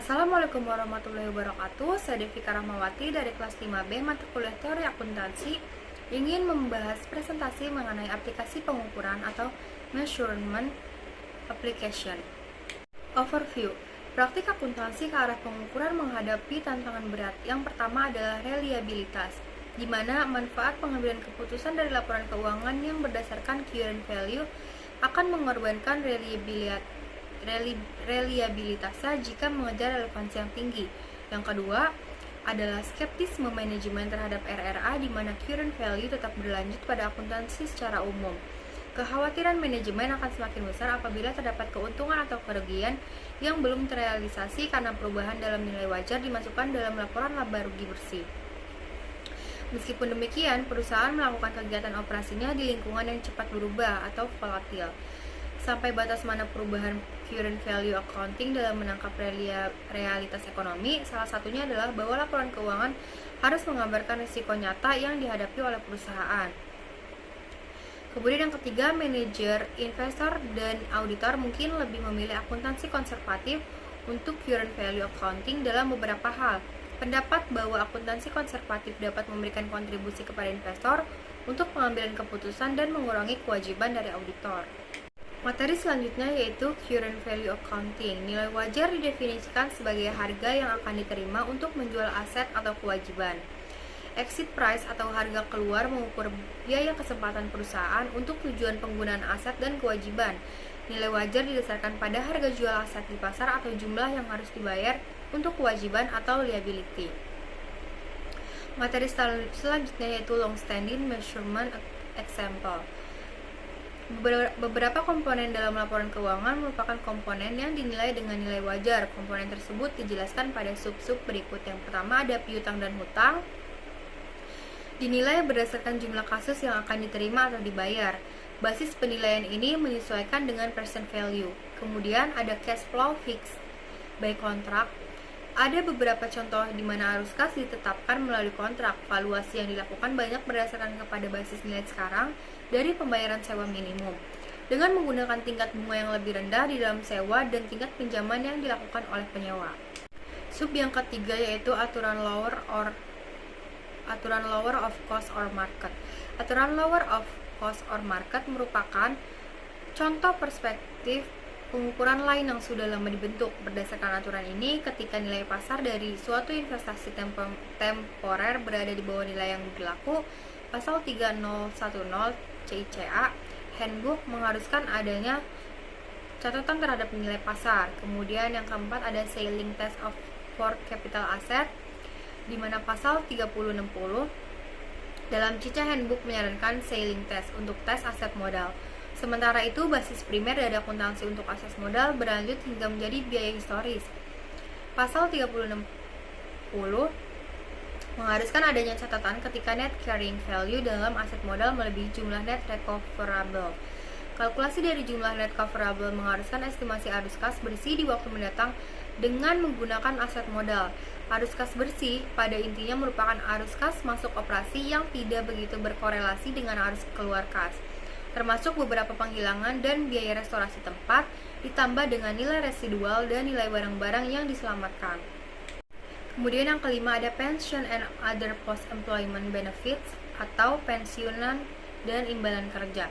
Assalamualaikum warahmatullahi wabarakatuh. Saya Devika Rahmawati dari kelas 5B mata kuliah Teori Akuntansi ingin membahas presentasi mengenai aplikasi pengukuran atau measurement application. Overview. Praktik akuntansi ke arah pengukuran menghadapi tantangan berat. Yang pertama adalah reliabilitas, di mana manfaat pengambilan keputusan dari laporan keuangan yang berdasarkan current value akan mengorbankan reliabilitasnya jika mengejar relevansi yang tinggi. Yang kedua adalah skeptisme manajemen terhadap RRA, di mana current value tetap berlanjut pada akuntansi secara umum. Kekhawatiran manajemen akan semakin besar apabila terdapat keuntungan atau kerugian yang belum terrealisasi karena perubahan dalam nilai wajar dimasukkan dalam laporan laba rugi bersih. Meskipun demikian, perusahaan melakukan kegiatan operasinya di lingkungan yang cepat berubah atau volatil. Sampai batas mana perubahan current value accounting dalam menangkap realitas ekonomi? Salah satunya adalah bahwa laporan keuangan harus menggambarkan risiko nyata yang dihadapi oleh perusahaan. Kemudian yang ketiga, manajer, investor, dan auditor mungkin lebih memilih akuntansi konservatif untuk current value accounting dalam beberapa hal. Pendapat bahwa akuntansi konservatif dapat memberikan kontribusi kepada investor untuk pengambilan keputusan dan mengurangi kewajiban dari auditor. Materi selanjutnya yaitu current value accounting. Nilai wajar didefinisikan sebagai harga yang akan diterima untuk menjual aset atau kewajiban. Exit price atau harga keluar mengukur biaya kesempatan perusahaan untuk tujuan penggunaan aset dan kewajiban. Nilai wajar didasarkan pada harga jual aset di pasar atau jumlah yang harus dibayar untuk kewajiban atau liability. Materi selanjutnya yaitu long standing measurement example. Beberapa komponen dalam laporan keuangan merupakan komponen yang dinilai dengan nilai wajar. Komponen tersebut dijelaskan pada sub-sub berikut. Yang pertama ada piutang dan hutang. Dinilai berdasarkan jumlah kasus yang akan diterima atau dibayar. Basis penilaian ini menyesuaikan dengan present value. Kemudian ada cash flow fixed by kontrak. Ada beberapa contoh di mana arus kas ditetapkan melalui kontrak. Valuasi yang dilakukan banyak berdasarkan kepada basis nilai sekarang dari pembayaran sewa minimum, dengan menggunakan tingkat bunga yang lebih rendah di dalam sewa dan tingkat pinjaman yang dilakukan oleh penyewa. Sub yang ketiga yaitu aturan lower of cost or market. Aturan lower of cost or market merupakan contoh perspektif pengukuran lain yang sudah lama dibentuk. Berdasarkan aturan ini, ketika nilai pasar dari suatu investasi temporer berada di bawah nilai yang berlaku, pasal 3010 CICA Handbook mengharuskan adanya catatan terhadap nilai pasar. Kemudian yang keempat ada ceiling test for capital asset, di mana pasal 3060 dalam CICA Handbook menyarankan ceiling test untuk tes aset modal. Sementara itu, basis primer dari akuntansi untuk aset modal berlanjut hingga menjadi biaya historis. Pasal 3060 mengharuskan adanya catatan ketika net carrying value dalam aset modal melebihi jumlah net recoverable. Kalkulasi dari jumlah net recoverable mengharuskan estimasi arus kas bersih di waktu mendatang dengan menggunakan aset modal. Arus kas bersih pada intinya merupakan arus kas masuk operasi yang tidak begitu berkorelasi dengan arus keluar kas, termasuk beberapa penghilangan dan biaya restorasi tempat, ditambah dengan nilai residual dan nilai barang-barang yang diselamatkan. Kemudian yang kelima ada pension and other post-employment benefits atau pensiunan dan imbalan kerja.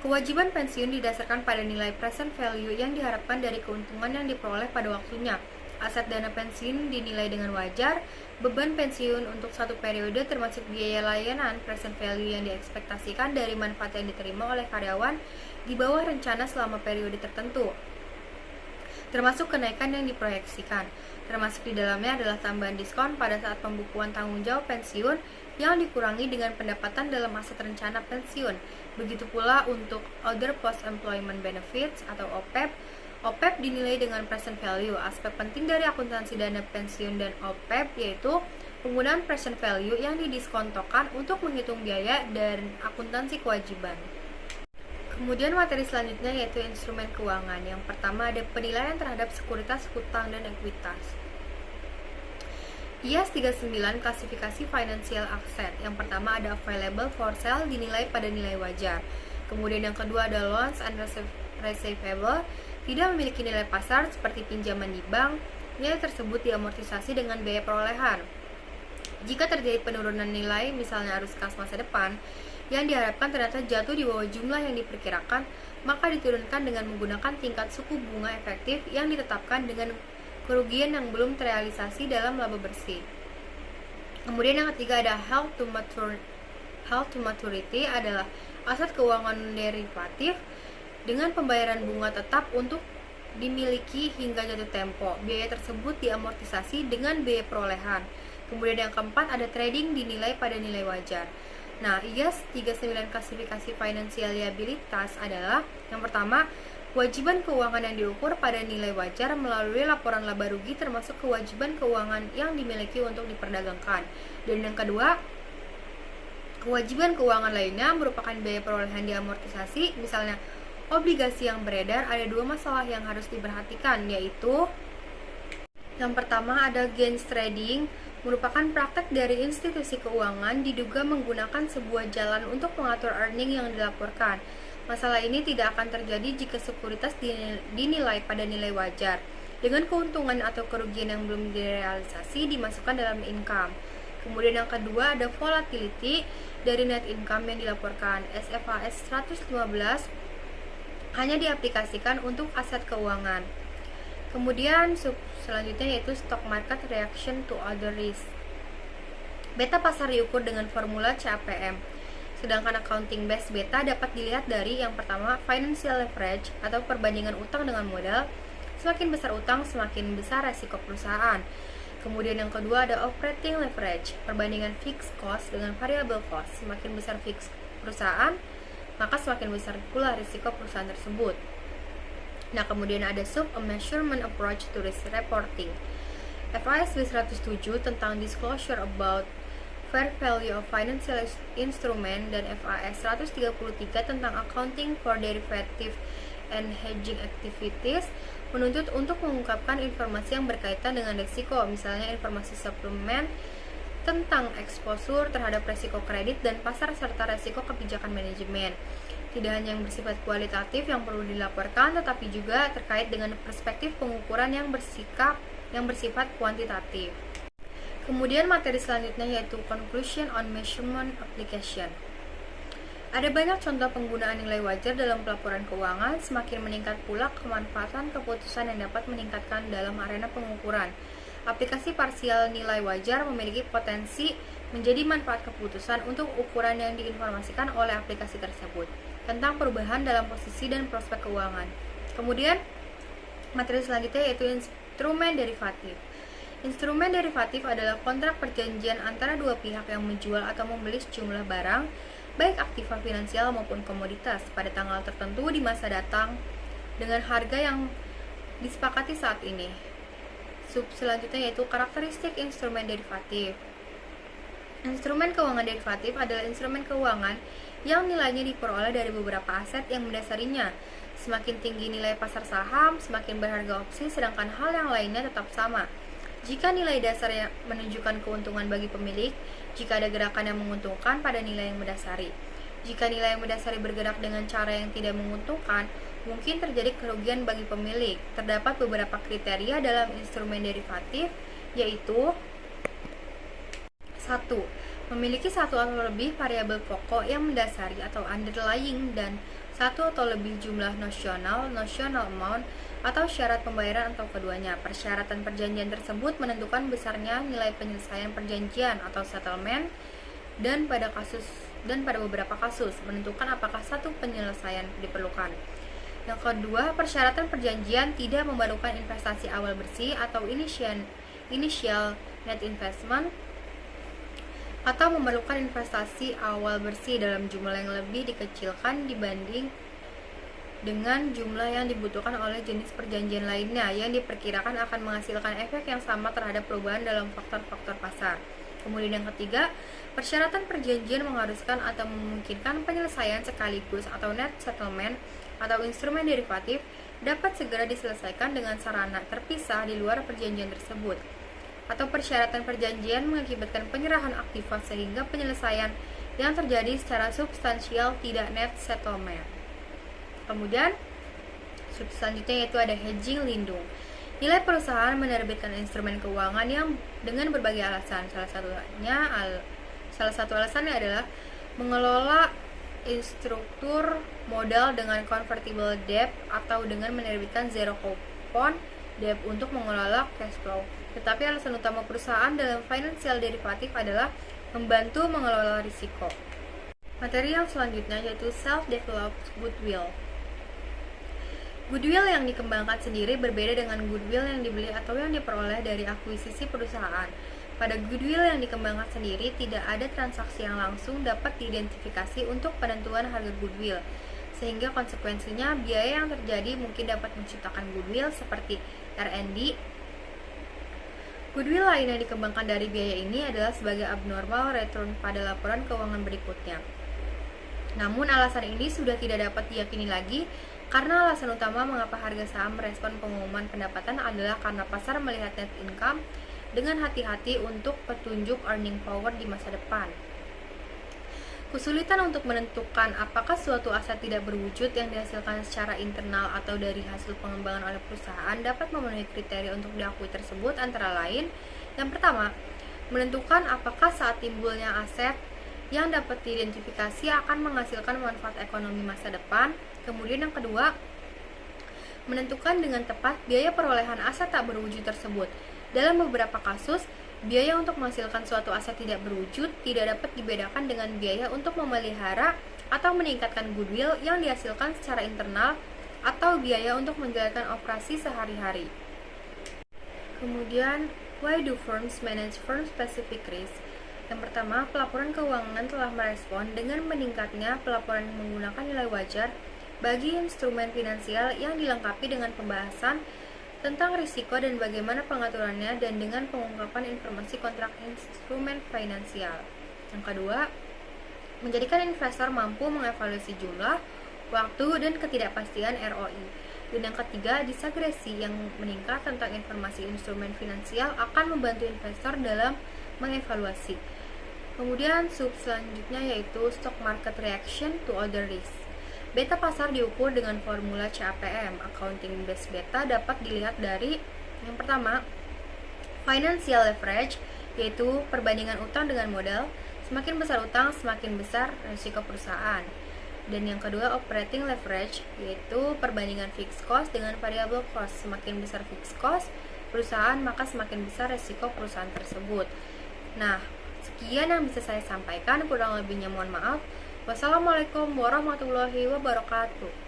Kewajiban pensiun didasarkan pada nilai present value yang diharapkan dari keuntungan yang diperoleh pada waktunya. Aset dana pensiun dinilai dengan wajar. Beban pensiun untuk satu periode termasuk biaya layanan present value yang diekspektasikan dari manfaat yang diterima oleh karyawan di bawah rencana selama periode tertentu, termasuk kenaikan yang diproyeksikan. Termasuk di dalamnya adalah tambahan diskon pada saat pembukuan tanggung jawab pensiun yang dikurangi dengan pendapatan dalam aset rencana pensiun. Begitu pula untuk other post-employment benefits atau OPEB. OPEB dinilai dengan present value. Aspek penting dari akuntansi dana pensiun dan OPEB yaitu penggunaan present value yang didiskontokan untuk menghitung biaya dan akuntansi kewajiban. Kemudian materi selanjutnya yaitu instrumen keuangan. Yang pertama ada penilaian terhadap sekuritas, hutang, dan ekuitas. IAS 39 klasifikasi financial asset. Yang pertama ada available for sale dinilai pada nilai wajar. Kemudian yang kedua ada loans and receivable, tidak memiliki nilai pasar seperti pinjaman di bank, nilai tersebut diamortisasi dengan biaya perolehan. Jika terjadi penurunan nilai, misalnya arus kas masa depan, yang diharapkan ternyata jatuh di bawah jumlah yang diperkirakan, maka diturunkan dengan menggunakan tingkat suku bunga efektif yang ditetapkan dengan kerugian yang belum terrealisasi dalam laba bersih. Kemudian yang ketiga ada held to maturity adalah aset keuangan derivatif dengan pembayaran bunga tetap untuk dimiliki hingga jatuh tempo. Biaya tersebut diamortisasi dengan biaya perolehan. Kemudian yang keempat ada trading dinilai pada nilai wajar. Nah, IAS 39 klasifikasi financial liabilitas adalah yang pertama, kewajiban keuangan yang diukur pada nilai wajar melalui laporan laba rugi termasuk kewajiban keuangan yang dimiliki untuk diperdagangkan. Dan yang kedua, kewajiban keuangan lainnya merupakan biaya perolehan diamortisasi, misalnya obligasi yang beredar. Ada dua masalah yang harus diperhatikan, yaitu yang pertama ada gains trading, merupakan praktek dari institusi keuangan diduga menggunakan sebuah jalan untuk mengatur earning yang dilaporkan. Masalah ini tidak akan terjadi jika sekuritas dinilai pada nilai wajar, dengan keuntungan atau kerugian yang belum direalisasi dimasukkan dalam income. Kemudian yang kedua ada volatility dari net income yang dilaporkan. SFAS 115 hanya diaplikasikan untuk aset keuangan. Kemudian selanjutnya yaitu stock market reaction to other risk. Beta pasar diukur dengan formula CAPM. Sedangkan accounting based beta dapat dilihat dari yang pertama financial leverage atau perbandingan utang dengan modal. Semakin besar utang, semakin besar resiko perusahaan. Kemudian yang kedua ada operating leverage, perbandingan fixed cost dengan variable cost. Semakin besar fixed perusahaan, maka semakin besar pula risiko perusahaan tersebut. Nah, kemudian ada a measurement approach to risk reporting. FASB 107 tentang disclosure about fair value of financial instrument dan FAS 133 tentang accounting for derivative and hedging activities menuntut untuk mengungkapkan informasi yang berkaitan dengan risiko, misalnya informasi suplemen tentang eksposur terhadap risiko kredit dan pasar serta risiko kebijakan manajemen. Tidak hanya yang bersifat kualitatif yang perlu dilaporkan, tetapi juga terkait dengan perspektif pengukuran yang bersifat kuantitatif. Kemudian materi selanjutnya yaitu Conclusion on Measurement Application. Ada banyak contoh penggunaan nilai wajar dalam pelaporan keuangan, semakin meningkat pula kemanfaatan keputusan yang dapat meningkatkan dalam arena pengukuran. Aplikasi parsial nilai wajar memiliki potensi menjadi manfaat keputusan untuk ukuran yang diinformasikan oleh aplikasi tersebut tentang perubahan dalam posisi dan prospek keuangan. Kemudian, materi selanjutnya yaitu instrumen derivatif. Instrumen derivatif adalah kontrak perjanjian antara dua pihak yang menjual atau membeli sejumlah barang, baik aktiva finansial maupun komoditas, pada tanggal tertentu di masa datang dengan harga yang disepakati saat ini. Selanjutnya yaitu karakteristik instrumen derivatif. Instrumen keuangan derivatif adalah instrumen keuangan yang nilainya diperoleh dari beberapa aset yang mendasarinya. Semakin tinggi nilai pasar saham, semakin berharga opsi, sedangkan hal yang lainnya tetap sama. Jika nilai dasarnya menunjukkan keuntungan bagi pemilik, jika ada gerakan yang menguntungkan pada nilai yang mendasari. Jika nilai yang mendasari bergerak dengan cara yang tidak menguntungkan, mungkin terjadi kerugian bagi pemilik. Terdapat beberapa kriteria dalam instrumen derivatif, yaitu 1. Memiliki satu atau lebih variabel pokok yang mendasari atau underlying dan satu atau lebih jumlah nosional amount, atau syarat pembayaran atau keduanya. Persyaratan perjanjian tersebut menentukan besarnya nilai penyelesaian perjanjian atau settlement dan pada beberapa kasus menentukan apakah satu penyelesaian diperlukan. Yang kedua, persyaratan perjanjian tidak memerlukan investasi awal bersih atau initial net investment, atau memerlukan investasi awal bersih dalam jumlah yang lebih dikecilkan dibanding dengan jumlah yang dibutuhkan oleh jenis perjanjian lainnya yang diperkirakan akan menghasilkan efek yang sama terhadap perubahan dalam faktor-faktor pasar. Kemudian yang ketiga, persyaratan perjanjian mengharuskan atau memungkinkan penyelesaian sekaligus atau net settlement atau instrumen derivatif dapat segera diselesaikan dengan sarana terpisah di luar perjanjian tersebut. Atau persyaratan perjanjian mengakibatkan penyerahan aktiva sehingga penyelesaian yang terjadi secara substansial tidak net settlement. Kemudian selanjutnya yaitu ada hedging lindung. Nilai perusahaan menerbitkan instrumen keuangan yang dengan berbagai alasan. Salah satu alasannya adalah mengelola struktur modal dengan convertible debt atau dengan menerbitkan zero coupon debt untuk mengelola cash flow. Tetapi alasan utama perusahaan dalam financial derivative adalah membantu mengelola risiko. Materi yang selanjutnya yaitu self-developed goodwill. Goodwill yang dikembangkan sendiri berbeda dengan goodwill yang dibeli atau yang diperoleh dari akuisisi perusahaan. Pada goodwill yang dikembangkan sendiri, tidak ada transaksi yang langsung dapat diidentifikasi untuk penentuan harga goodwill, sehingga konsekuensinya biaya yang terjadi mungkin dapat menciptakan goodwill seperti R&D. Goodwill lain yang dikembangkan dari biaya ini adalah sebagai abnormal return pada laporan keuangan berikutnya. Namun alasan ini sudah tidak dapat diyakini lagi karena alasan utama mengapa harga saham merespon pengumuman pendapatan adalah karena pasar melihat net income dengan hati-hati untuk petunjuk earning power di masa depan. Kesulitan untuk menentukan apakah suatu aset tidak berwujud yang dihasilkan secara internal atau dari hasil pengembangan oleh perusahaan dapat memenuhi kriteria untuk diakui tersebut antara lain: yang pertama, menentukan apakah saat timbulnya aset yang dapat diidentifikasi akan menghasilkan manfaat ekonomi masa depan. Kemudian yang kedua, menentukan dengan tepat biaya perolehan aset tak berwujud tersebut. Dalam beberapa kasus, biaya untuk menghasilkan suatu aset tidak berwujud tidak dapat dibedakan dengan biaya untuk memelihara atau meningkatkan goodwill yang dihasilkan secara internal atau biaya untuk menjalankan operasi sehari-hari. Kemudian, why do firms manage firm-specific risk? Yang pertama, pelaporan keuangan telah merespon dengan meningkatnya pelaporan menggunakan nilai wajar bagi instrumen finansial yang dilengkapi dengan pembahasan tentang risiko dan bagaimana pengaturannya dan dengan pengungkapan informasi kontrak instrumen finansial. Yang kedua, menjadikan investor mampu mengevaluasi jumlah, waktu, dan ketidakpastian ROI. Dan yang ketiga, disagresi yang meningkat tentang informasi instrumen finansial akan membantu investor dalam mengevaluasi. Kemudian sub selanjutnya yaitu stock market reaction to other risks. Beta pasar diukur dengan formula CAPM. Accounting based beta dapat dilihat dari yang pertama, financial leverage, yaitu perbandingan utang dengan modal. Semakin besar utang, semakin besar risiko perusahaan. Dan yang kedua, operating leverage, yaitu perbandingan fixed cost dengan variable cost. Semakin besar fixed cost perusahaan, maka semakin besar risiko perusahaan tersebut. Nah, sekian yang bisa saya sampaikan, kurang lebihnya mohon maaf. Wassalamualaikum warahmatullahi wabarakatuh.